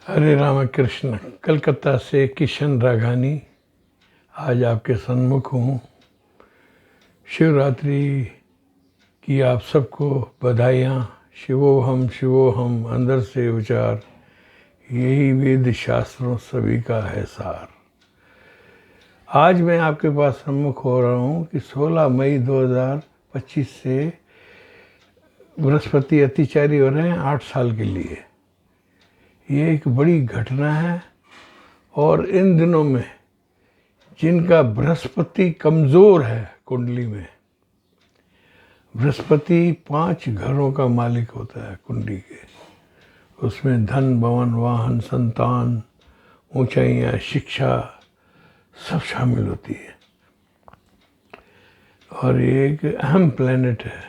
हरे रामकृष्ण। कलकत्ता से किशन राघानी आज आपके सन्मुख हूँ। शिवरात्रि की आप सबको बधाइयाँ। शिवोहम अंदर से उचार, यही वेद शास्त्रों सभी का है सार। आज मैं आपके पास सम्मुख हो रहा हूँ कि 16 मई 2025 से बृहस्पति अतिचारी हो रहे हैं 8 साल के लिए। ये एक बड़ी घटना है। और इन दिनों में जिनका बृहस्पति कमज़ोर है कुंडली में, बृहस्पति 5 घरों का मालिक होता है कुंडली के। उसमें धन, भवन, वाहन, संतान, ऊंचाइयाँ, शिक्षा सब शामिल होती है। और ये एक अहम प्लेनेट है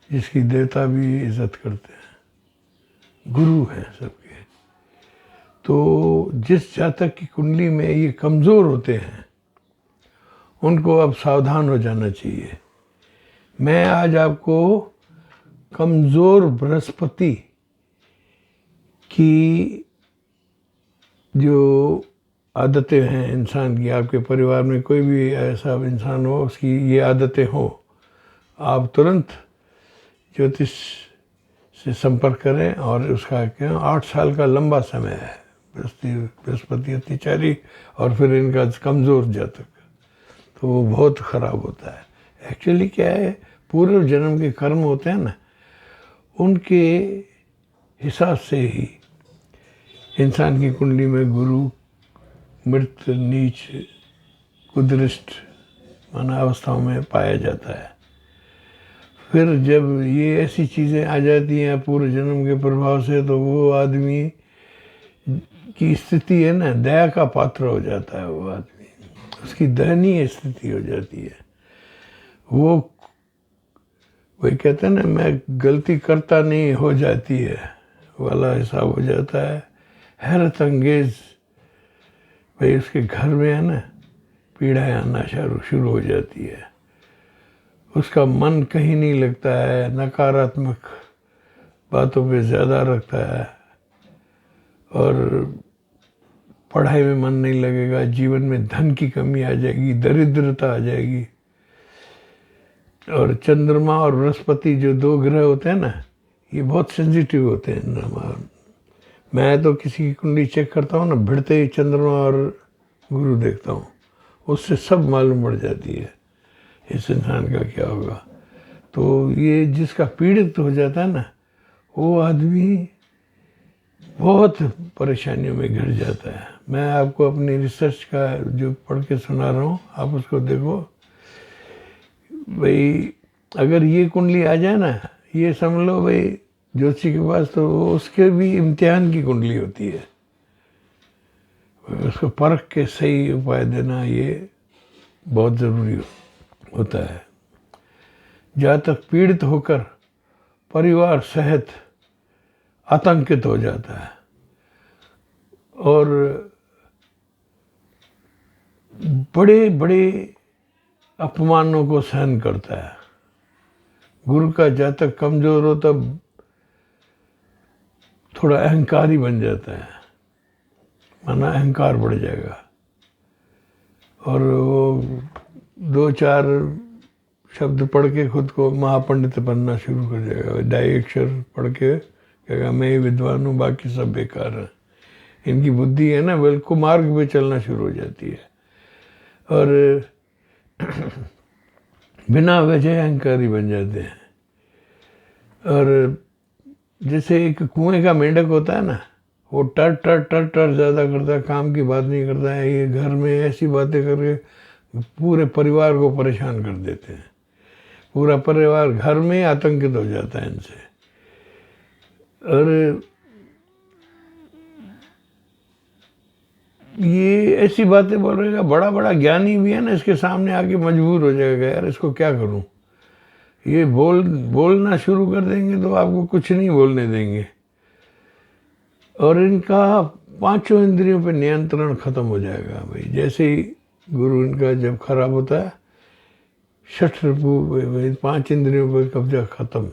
जिसकी देवता भी इज्जत करते हैं, गुरु हैं सबके। तो जिस जातक की कुंडली में ये कमज़ोर होते हैं उनको अब सावधान हो जाना चाहिए। मैं आज आपको कमज़ोर बृहस्पति की जो आदतें हैं इंसान की, आपके परिवार में कोई भी ऐसा इंसान हो उसकी ये आदतें हो, आप तुरंत ज्योतिष से संपर्क करें। और उसका क्या 8 साल का लंबा समय है बृहस्पति अतिचारी, और फिर इनका कमज़ोर जातक तो वो बहुत ख़राब होता है। एक्चुअली क्या है, पूर्व जन्म के कर्म होते हैं ना, उनके हिसाब से ही इंसान की कुंडली में गुरु मृत, नीच, कुदृष्ट माना अवस्थाओं में पाया जाता है। फिर जब ये ऐसी चीज़ें आ जाती हैं पूर्व जन्म के प्रभाव से, तो वो आदमी की स्थिति है ना, दया का पात्र हो जाता है। वो आदमी, उसकी दयनीय स्थिति हो जाती है। वो वही कहते हैं ना, मैं गलती करता नहीं हो जाती है वाला हिसाब हो जाता है। हैरत अंगेज भाई उसके घर में है ना, पीड़ाएँ आना शुरू हो जाती है। उसका मन कहीं नहीं लगता है, नकारात्मक बातों पे ज़्यादा रखता है, और पढ़ाई में मन नहीं लगेगा। जीवन में धन की कमी आ जाएगी, दरिद्रता आ जाएगी। और चंद्रमा और बृहस्पति जो 2 ग्रह होते हैं ना, ये बहुत सेंसिटिव होते हैं। मैं तो किसी की कुंडली चेक करता हूँ ना, भिड़ते ही चंद्रमा और गुरु देखता हूँ, उससे सब मालूम पड़ जाती है इस इंसान का क्या होगा। तो ये जिसका पीड़ित हो जाता है ना, वो आदमी बहुत परेशानियों में घिर जाता है। मैं आपको अपनी रिसर्च का जो पढ़ के सुना रहा हूँ, आप उसको देखो भाई। अगर ये कुंडली आ जाए ना, ये समझ लो भाई ज्योतिषी के पास, तो उसके भी इम्तिहान की कुंडली होती है। उसको परख के सही उपाय देना ये बहुत ज़रूरी होता है। जहाँ तक पीड़ित होकर परिवार सहित आतंकित हो जाता है और बड़े बड़े अपमानों को सहन करता है। गुरु का जातक कमज़ोर हो तब थोड़ा अहंकारी बन जाता है, माना अहंकार बढ़ जाएगा। और वो 2-4 शब्द पढ़ के खुद को महापंडित बनना शुरू कर जाएगा। ढाई अक्षर पढ़ के कहेगा मैं विद्वान हूँ, बाकी सब बेकार है। इनकी बुद्धि है ना, बिल्कुल मार्ग पे चलना शुरू हो जाती है और बिना वजह अहंकारी बन जाते हैं। और जैसे एक कुएं का मेंढक होता है ना, वो टर टर टर टर ज़्यादा करता है, काम की बात नहीं करता है। ये घर में ऐसी बातें करके पूरे परिवार को परेशान कर देते हैं। पूरा परिवार घर में आतंकित हो जाता है इनसे। और ये ऐसी बातें बोलेगा, बड़ा बड़ा ज्ञानी भी है ना, इसके सामने आके मजबूर हो जाएगा, यार इसको क्या करूं। ये बोलना शुरू कर देंगे तो आपको कुछ नहीं बोलने देंगे। और इनका 5 इंद्रियों पे नियंत्रण खत्म हो जाएगा भाई। जैसे ही गुरु इनका जब खराब होता है, 6 रिपु 5 इंद्रियों पर कब्जा खत्म।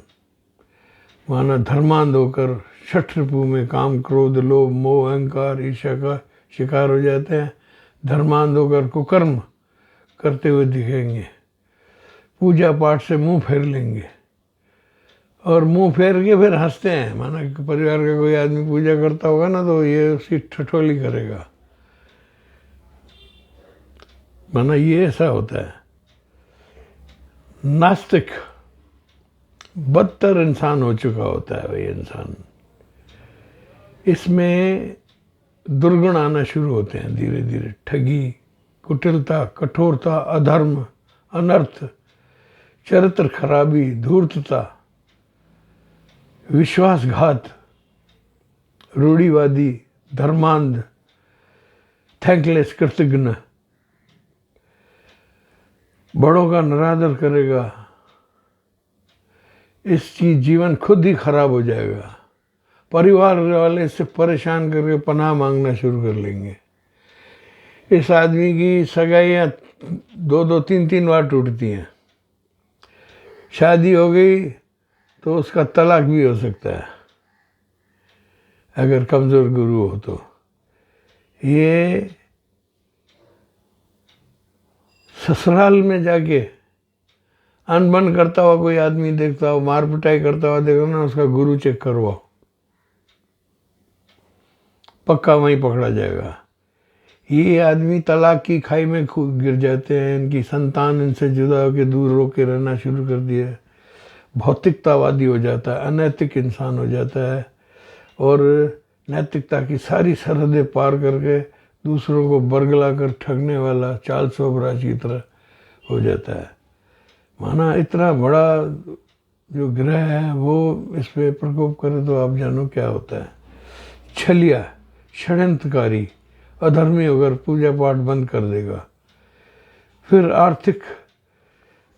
माना धर्मांध होकर षठ रिपु में काम क्रोध लोभ मोह अहंकार ईर्ष्या का शिकार हो जाते हैं। धर्मांध होकर कुकर्म करते हुए दिखेंगे। पूजा पाठ से मुंह फेर लेंगे और मुंह फेर के फिर हंसते हैं। माना कि परिवार का कोई आदमी पूजा करता होगा ना तो ये उसकी ठठोली करेगा। माना ये ऐसा होता है। नास्तिक बदतर इंसान हो चुका होता है वही इंसान। इसमें दुर्गुण आना शुरू होते हैं धीरे धीरे। ठगी, कुटिलता, कठोरता, अधर्म, अनर्थ, चरित्र खराबी, धूर्तता, विश्वासघात, रूढ़िवादी, धर्मांध, थैंकलेस, कृतघ्न, बड़ों का निरादर करेगा। इसकी जीवन खुद ही खराब हो जाएगा। परिवार वाले इससे परेशान करके पनाह मांगना शुरू कर लेंगे। इस आदमी की सगाइयाँ 2-2, 3-3 बार टूटती हैं। शादी हो गई तो उसका तलाक भी हो सकता है अगर कमज़ोर गुरु हो तो। ये ससुराल में जाके अनबन करता हुआ कोई आदमी देखता हो, मार पिटाई करता हुआ देखो ना, उसका गुरु चेक करवाओ, पक्का वहीं पकड़ा जाएगा। ये आदमी तलाक की खाई में गिर जाते हैं। इनकी संतान इनसे जुदा होकर दूर रो के रहना शुरू कर दिया। भौतिकतावादी हो जाता है, अनैतिक इंसान हो जाता है और नैतिकता की सारी सरहदें पार करके दूसरों को बरगला कर ठगने वाला चाल सोबराज की तरह हो जाता है। माना इतना बड़ा जो ग्रह है वो इस पे प्रकोप करे तो आप जानो क्या होता है। छलिया, षड्यंत्रकारी, अधर्मी होकर पूजा पाठ बंद कर देगा। फिर आर्थिक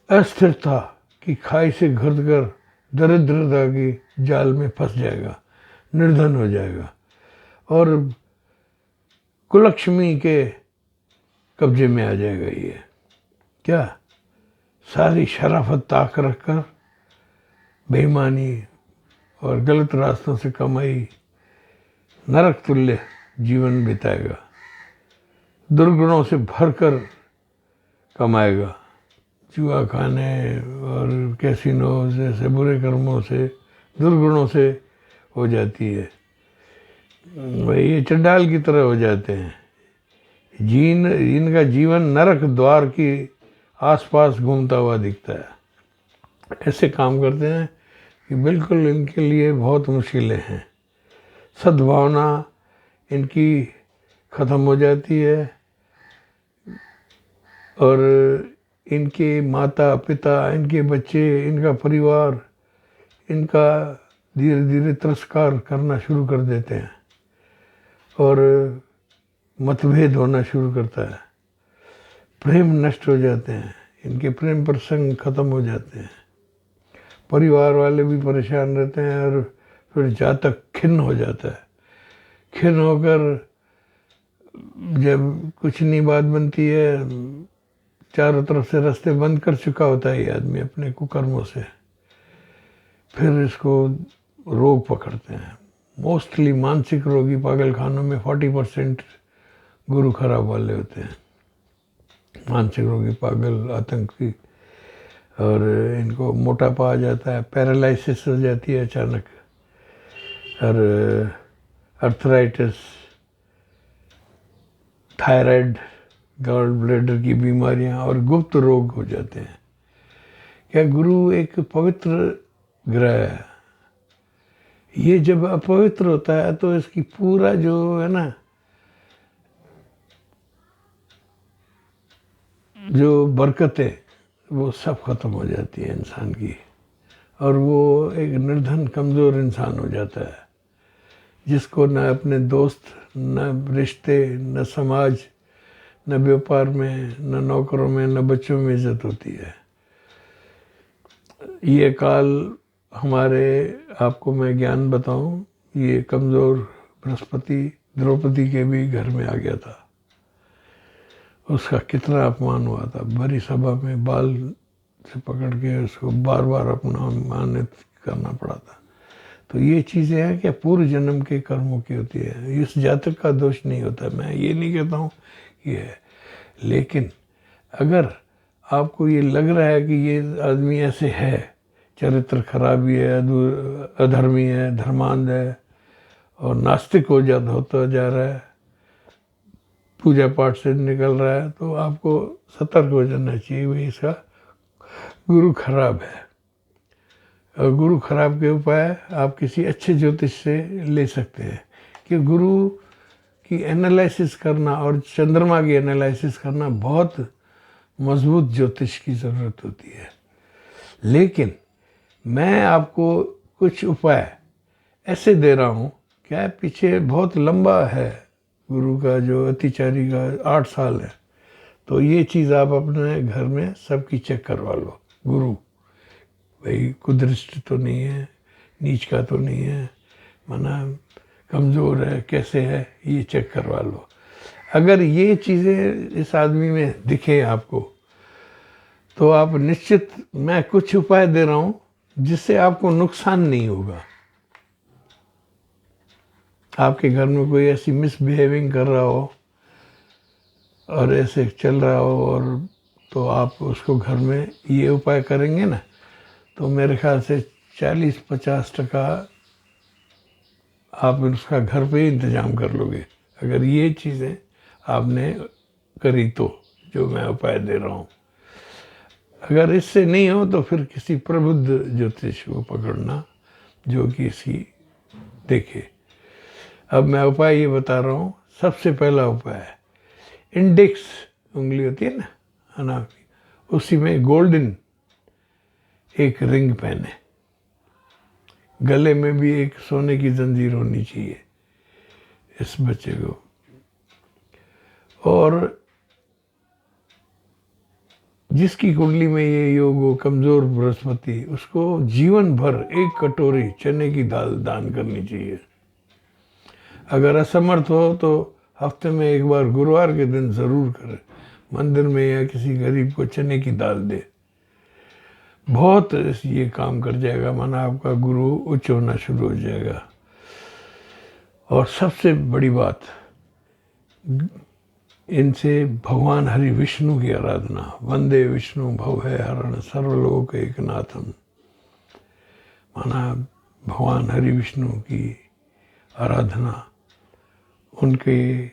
अस्थिरता की खाई से घुस कर दरिद्रता की जाल में फंस जाएगा, निर्धन हो जाएगा और कुलक्ष्मी के कब्जे में आ जाएगा। ये क्या सारी शराफत ताक रखकर बेईमानी और गलत रास्तों से कमाई नरक तुल्य जीवन बिताएगा। दुर्गुणों से भरकर कमाएगा। जुआ खाने और कैसीनो जैसे बुरे कर्मों से, दुर्गुणों से हो जाती है। भाई ये चंडाल की तरह हो जाते हैं। इनका जीवन नरक द्वार की आसपास घूमता हुआ दिखता है। ऐसे काम करते हैं कि बिल्कुल इनके लिए बहुत मुश्किलें हैं। सद्भावना इनकी ख़त्म हो जाती है और इनके माता पिता, इनके बच्चे, इनका परिवार इनका धीरे धीरे तिरस्कार करना शुरू कर देते हैं और मतभेद होना शुरू करता है। प्रेम नष्ट हो जाते हैं, इनके प्रेम प्रसंग खत्म हो जाते हैं। परिवार वाले भी परेशान रहते हैं और फिर जातक खिन्न हो जाता है। खिन्न होकर जब कुछ नहीं बात बनती है, चारों तरफ से रास्ते बंद कर चुका होता है ये आदमी अपने कुकर्मों से, फिर इसको रोग पकड़ते हैं। मोस्टली मानसिक रोगी पागल खानों में 40% गुरु खराब वाले होते हैं। मानसिक रोगी, पागल, आतंकी, और इनको मोटापा आ जाता है, पैरालिसिस हो जाती है अचानक, और अर्थराइटिस, थायराइड, गॉल ब्लैडर की बीमारियां और गुप्त रोग हो जाते हैं। क्या गुरु एक पवित्र ग्रह है। ये जब अपवित्र होता है तो इसकी पूरा जो है ना, जो बरकतें वो सब खत्म हो जाती है इंसान की और वो एक निर्धन कमज़ोर इंसान हो जाता है जिसको न अपने दोस्त, न रिश्ते, न समाज, न व्यापार में, न नौकरों में, न बच्चों में इज्जत होती है। ये काल हमारे, आपको मैं ज्ञान बताऊं, ये कमज़ोर बृहस्पति द्रौपदी के भी घर में आ गया था। उसका कितना अपमान हुआ था। बड़ी सभा में बाल से पकड़ के उसको बार बार अपना मानित करना पड़ा था। तो ये चीज़ें हैं कि पूर्व जन्म के कर्मों की होती है, इस जातक का दोष नहीं होता। मैं ये नहीं कहता हूँ ये है, लेकिन अगर आपको ये लग रहा है कि ये आदमी ऐसे है, चरित्र खराबी है, अधर्मी है, धर्मांध है और नास्तिक होता जा रहा है, पूजा पाठ से निकल रहा है, तो आपको सतर्क हो जाना चाहिए, भाई इसका गुरु खराब है। और गुरु खराब के उपाय आप किसी अच्छे ज्योतिष से ले सकते हैं, कि गुरु की एनालिसिस करना और चंद्रमा की एनालिसिस करना बहुत मजबूत ज्योतिष की ज़रूरत होती है। लेकिन मैं आपको कुछ उपाय ऐसे दे रहा हूँ, क्या पीछे बहुत लंबा है गुरु का जो अतिचारी का 8 साल है, तो ये चीज़ आप अपने घर में सबकी चेक करवा लो। गुरु भाई कुदृष्ट तो नहीं है, नीच का तो नहीं है, माना कमज़ोर है, कैसे है, ये चेक करवा लो। अगर ये चीज़ें इस आदमी में दिखे आपको, तो आप निश्चित, मैं कुछ उपाय दे रहा हूँ जिससे आपको नुकसान नहीं होगा। आपके घर में कोई ऐसी मिसबिहेविंग कर रहा हो और ऐसे चल रहा हो, और तो आप उसको घर में ये उपाय करेंगे ना, तो मेरे ख्याल से 40-50% आप उसका घर पे ही इंतज़ाम कर लोगे, अगर ये चीज़ें आपने करी तो, जो मैं उपाय दे रहा हूँ। अगर इससे नहीं हो तो फिर किसी प्रबुद्ध ज्योतिष को पकड़ना, जो कि इसी देखे। अब मैं उपाय ये बता रहा हूँ। सबसे पहला उपाय है, इंडेक्स उंगली होती है ना अनार की, उसी में गोल्डन एक रिंग पहने, गले में भी एक सोने की जंजीर होनी चाहिए इस बच्चे को। और जिसकी कुंडली में ये योग हो, कमज़ोर बृहस्पति, उसको जीवन भर 1 कटोरी चने की दाल दान करनी चाहिए। अगर असमर्थ हो तो हफ्ते में 1 बार गुरुवार के दिन ज़रूर करें, मंदिर में या किसी गरीब को चने की दाल दे। बहुत ये काम कर जाएगा, माना आपका गुरु उच्च होना शुरू हो जाएगा। और सबसे बड़ी बात, इनसे भगवान हरि विष्णु की आराधना, वंदे विष्णु भवभय हरण सर्वलोक एकनाथम, माना भगवान हरि विष्णु की आराधना, उनके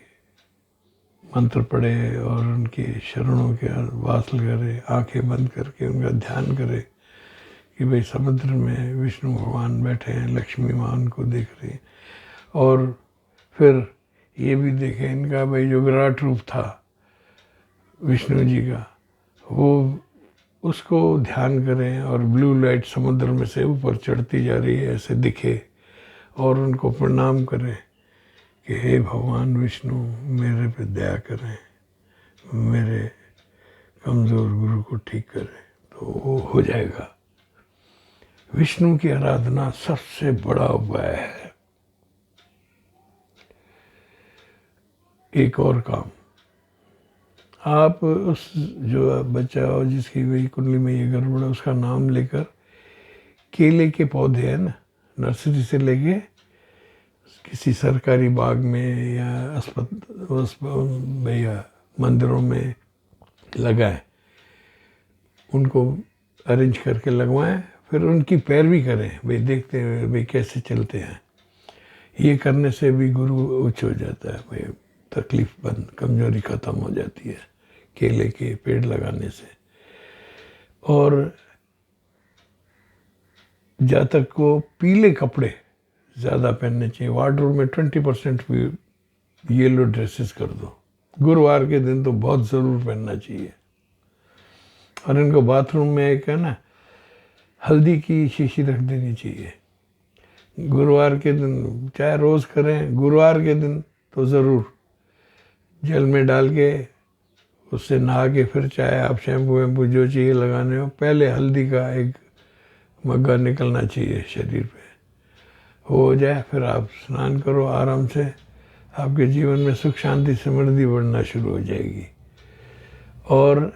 मंत्र पढ़े और उनके शरणों के वास करे, आंखें बंद करके उनका ध्यान करे कि भाई समुद्र में विष्णु भगवान बैठे हैं, लक्ष्मी माँ उनको देख रही हैं। और फिर ये भी देखें इनका भाई जो विराट रूप था विष्णु जी का, वो उसको ध्यान करें, और ब्लू लाइट समुद्र में से ऊपर चढ़ती जा रही है ऐसे दिखे, और उनको प्रणाम करें कि हे भगवान विष्णु मेरे पे दया करें, मेरे कमज़ोर गुरु को ठीक करें, तो वो हो जाएगा। विष्णु की आराधना सबसे बड़ा उपाय है। एक और काम, आप उस जो बच्चा हो जिसकी वही कुंडली में ये गड़बड़ है, उसका नाम लेकर केले के पौधे हैं ना, नर्सरी से लेके किसी सरकारी बाग में या भैया मंदिरों में लगाएं, उनको अरेंज करके लगवाएं, फिर उनकी पैरवी करें, भाई देखते हैं भाई कैसे चलते हैं। ये करने से भी गुरु उच्च हो जाता है, भाई तकलीफ बंद, कमजोरी ख़त्म हो जाती है केले के पेड़ लगाने से। और जातक को पीले कपड़े ज़्यादा पहनने चाहिए, वार्डरोब में 20% भी येलो ड्रेसेस कर दो, गुरुवार के दिन तो बहुत ज़रूर पहनना चाहिए। और इनको बाथरूम में एक है ना हल्दी की शीशी रख देनी चाहिए, गुरुवार के दिन, चाहे रोज़ करें, गुरुवार के दिन तो ज़रूर जल में डाल के उससे नहा के फिर चाहे आप शैम्पू वैम्पू जो चाहिए लगाने हो, पहले हल्दी का एक मग्गा निकलना चाहिए शरीर पे, हो जाए फिर आप स्नान करो आराम से, आपके जीवन में सुख शांति समृद्धि बढ़ना शुरू हो जाएगी। और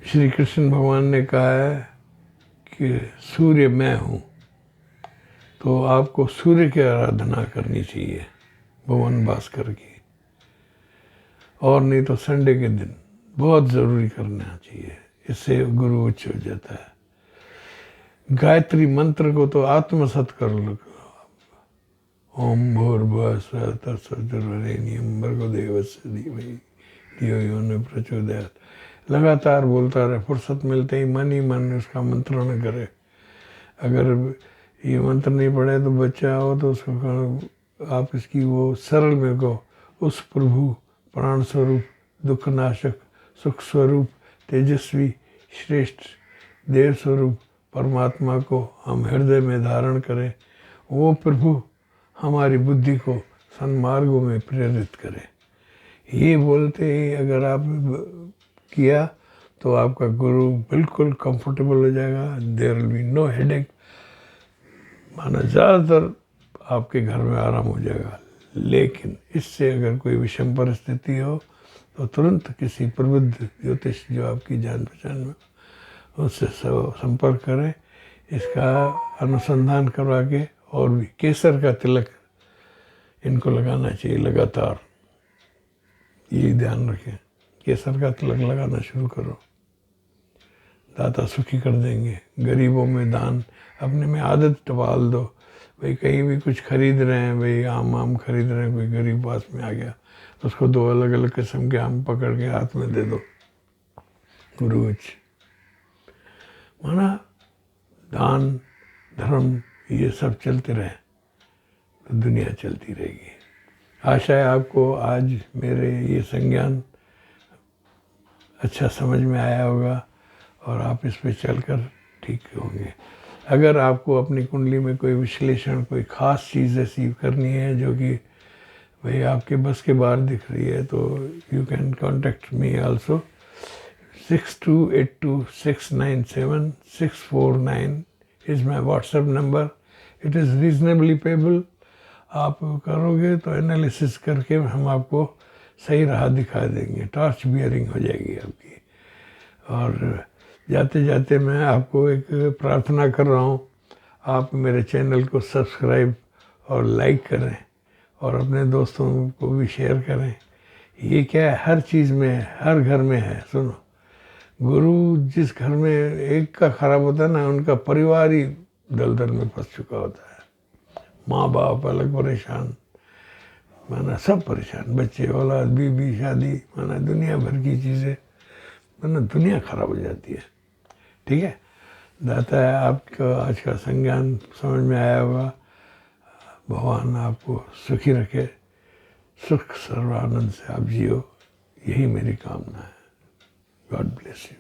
श्री कृष्ण भगवान ने कहा है कि सूर्य मैं हूँ, तो आपको सूर्य की आराधना करनी चाहिए, भगवान भास्कर की, और नहीं तो संडे के दिन बहुत ज़रूरी करना चाहिए, इससे गुरु उच्च हो जाता है। गायत्री मंत्र को तो आत्मसात कर लो। ओम भूर्भुवः स्वः तत्सवितुर्वरेण्यं भर्गो देवस्य धीमहि धियो यो न प्रचोदयात्। लगातार बोलता रहे, फुर्सत मिलते ही मन उसका मंत्रण करे। अगर ये मंत्र नहीं पढ़े तो बच्चा हो तो उसको आप इसकी वो सरल में को, उस प्रभु प्राण स्वरूप, दुखनाशक, सुख स्वरूप, तेजस्वी, श्रेष्ठ देव स्वरूप परमात्मा को हम हृदय में धारण करें। वो प्रभु हमारी बुद्धि को सन्मार्गों में प्रेरित करे। ये बोलते ही अगर आप किया तो आपका गुरु बिल्कुल कंफर्टेबल हो जाएगा। There will be no headache, माना ज़्यादातर आपके घर में आराम हो जाएगा। लेकिन इससे अगर कोई विषम परिस्थिति हो तो तुरंत किसी प्रबुद्ध ज्योतिष जो आपकी जान पहचान में, उससे संपर्क करें। इसका अनुसंधान करवा के, और भी केसर का तिलक इनको लगाना चाहिए लगातार, ये ध्यान रखें। केसर का तिलक लगाना शुरू करो, दाता सुखी कर देंगे। गरीबों में दान, अपने में आदत डाल दो। भाई कहीं भी कुछ खरीद रहे हैं, भाई आम खरीद रहे हैं, कोई गरीब पास में आ गया तो उसको 2 अलग-अलग किस्म के आम पकड़ के हाथ में दे दो। गुरु माना दान धर्म ये सब चलते रहे तो दुनिया चलती रहेगी। आशा है आपको आज मेरे ये संज्ञान अच्छा समझ में आया होगा और आप इस पे चलकर ठीक होंगे। अगर आपको अपनी कुंडली में कोई विश्लेषण, कोई ख़ास चीज़ ऐसी करनी है जो कि भाई आपके बस के बाहर दिख रही है, तो you can contact me also. 6282697649 is my WhatsApp number. It is reasonably payable. आप करोगे तो एनालिसिस करके हम आपको सही राह दिखा देंगे, टॉर्च बियरिंग हो जाएगी आपकी। और जाते जाते मैं आपको एक प्रार्थना कर रहा हूँ, आप मेरे चैनल को सब्सक्राइब और लाइक करें और अपने दोस्तों को भी शेयर करें। ये क्या है, हर चीज़ में, हर घर में है। सुनो, गुरु जिस घर में एक का खराब होता है ना, उनका परिवार ही दलदल में फंस चुका होता है। माँ बाप अलग परेशान, माना सब परेशान, बच्चे, औलाद, बीवी, शादी, माना दुनिया भर की चीज़ें, माना दुनिया खराब हो जाती है। ठीक है, दाता है आपका आज का संज्ञान समझ में आया होगा। भगवान आपको सुखी रखे, सुख सर्वानंद से आप जियो, यही मेरी कामना है। God bless you.